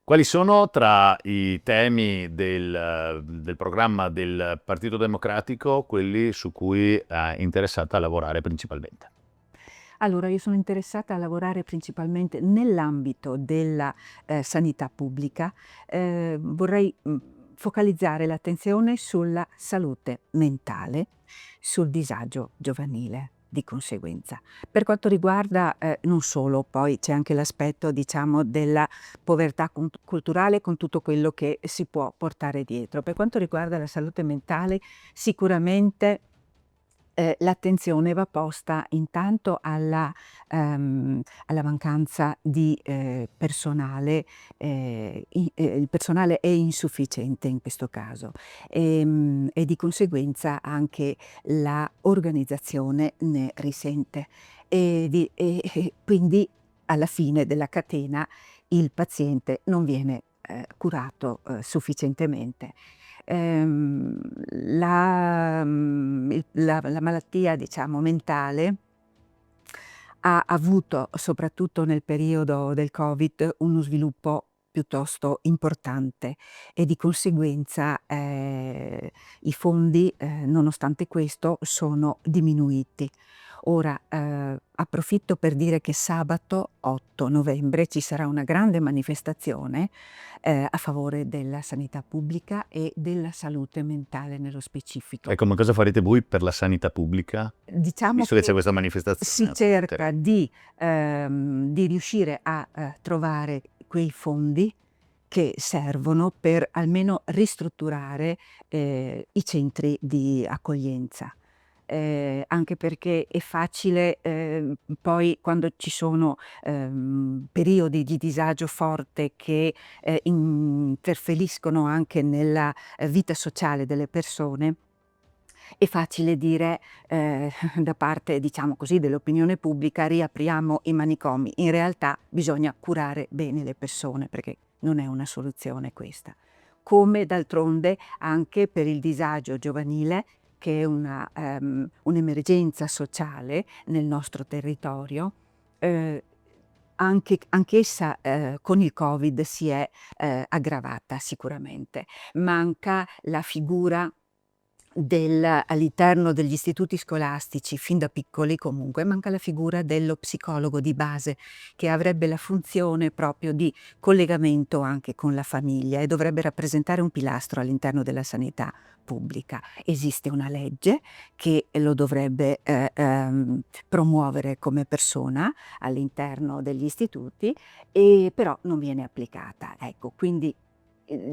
Quali sono tra i temi del programma del Partito Democratico quelli su cui è interessata a lavorare principalmente? Allora, io sono interessata a lavorare principalmente nell'ambito della, sanità pubblica. Vorrei, focalizzare l'attenzione sulla salute mentale, sul disagio giovanile di conseguenza. Per quanto riguarda, non solo, poi c'è anche l'aspetto, diciamo, della povertà culturale con tutto quello che si può portare dietro. Per quanto riguarda la salute mentale, sicuramente l'attenzione va posta intanto alla mancanza di, personale, il personale è insufficiente in questo caso, e di conseguenza anche la organizzazione ne risente. E quindi alla fine della catena il paziente non viene, curato, sufficientemente. Ehm, la malattia, diciamo, mentale ha avuto, soprattutto nel periodo del Covid, uno sviluppo piuttosto importante e di conseguenza, i fondi, nonostante questo, sono diminuiti. Ora, approfitto per dire che sabato 8 novembre ci sarà una grande manifestazione, a favore della sanità pubblica e della salute mentale nello specifico. Ecco, ma cosa farete voi per la sanità pubblica? Diciamo Visto che c'è che questa si manifestazione. cerca di riuscire a, trovare quei fondi che servono per almeno ristrutturare, i centri di accoglienza. Anche perché è facile, poi quando ci sono, periodi di disagio forte che, interferiscono anche nella, vita sociale delle persone, è facile dire, da parte, diciamo così, dell'opinione pubblica: "Riapriamo i manicomi". In realtà bisogna curare bene le persone, perché non è una soluzione questa. Come d'altronde anche per il disagio giovanile, che è un'emergenza sociale nel nostro territorio, ehm, anch'essa, con il Covid si è, aggravata sicuramente. Manca la figura all'interno degli istituti scolastici, fin da piccoli comunque, manca la figura dello psicologo di base, che avrebbe la funzione proprio di collegamento anche con la famiglia e dovrebbe rappresentare un pilastro all'interno della sanità pubblica. Esiste una legge che lo dovrebbe, promuovere come persona all'interno degli istituti, però non viene applicata. Ecco, quindi,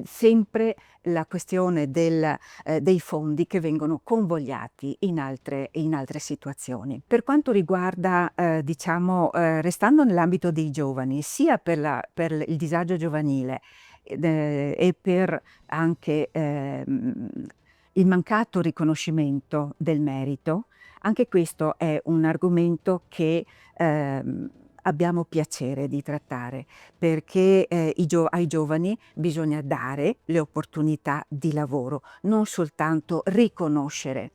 sempre la questione dei fondi che vengono convogliati in altre situazioni. Per quanto riguarda, diciamo, restando nell'ambito dei giovani, sia per il disagio giovanile, e per anche, il mancato riconoscimento del merito, anche questo è un argomento che, abbiamo piacere di trattare, perché, ai giovani bisogna dare le opportunità di lavoro, non soltanto riconoscere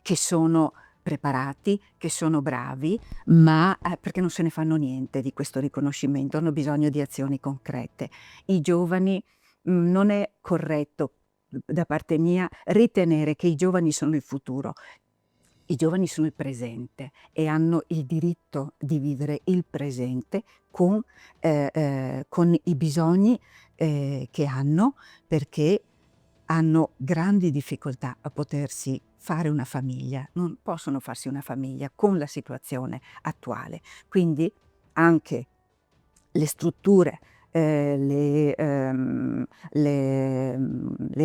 che sono preparati, che sono bravi, ma, perché non se ne fanno niente di questo riconoscimento, hanno bisogno di azioni concrete. I giovani, non è corretto, da parte mia, ritenere che i giovani sono il futuro. I giovani sono il presente e hanno il diritto di vivere il presente con i bisogni, che hanno, perché hanno grandi difficoltà a potersi fare una famiglia, non possono farsi una famiglia con la situazione attuale. Quindi anche le strutture, le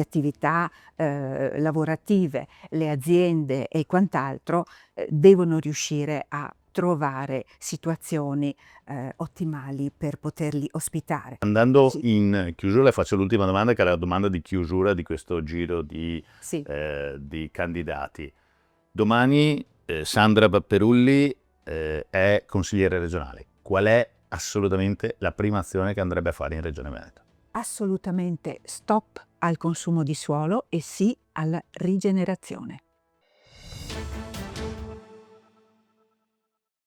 attività, lavorative, le aziende e quant'altro, devono riuscire a trovare situazioni, ottimali per poterli ospitare. Andando Sì, in chiusura, le faccio l'ultima domanda, che è la domanda di chiusura di questo giro sì. di candidati. Domani Sandra Papperulli è consigliere regionale. Qual è assolutamente la prima azione che andrebbe a fare in Regione Veneto? Assolutamente stop al consumo di suolo e sì alla rigenerazione.